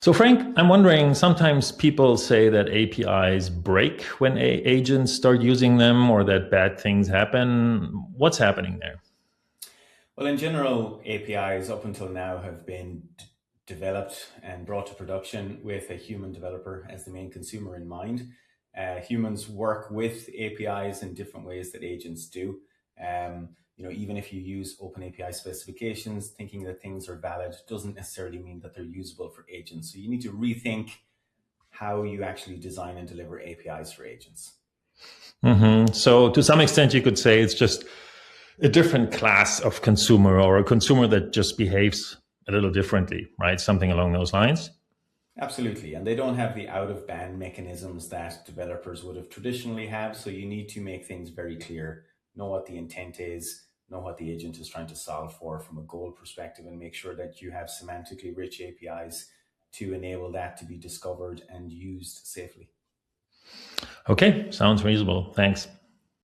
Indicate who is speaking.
Speaker 1: So, Frank, I'm wondering, sometimes people say that APIs break when agents start using them or that bad things happen. What's happening there?
Speaker 2: Well, in general, APIs up until now have been developed and brought to production with a human developer as the main consumer in mind. Humans work with APIs in different ways that agents do. Even if you use OpenAPI specifications, thinking that things are valid doesn't necessarily mean that they're usable for agents. So you need to rethink how you actually design and deliver APIs for agents.
Speaker 1: So, to some extent, you could say it's just a different class of consumer or a consumer that just behaves a little differently, right? Something along those lines.
Speaker 2: Absolutely. And they don't have the out of band mechanisms that developers would have traditionally had. So you need to make things very clear, know what the intent is, know what the agent is trying to solve for from a goal perspective, and make sure that you have semantically rich APIs to enable that to be discovered and used safely.
Speaker 1: Okay, sounds reasonable. Thanks.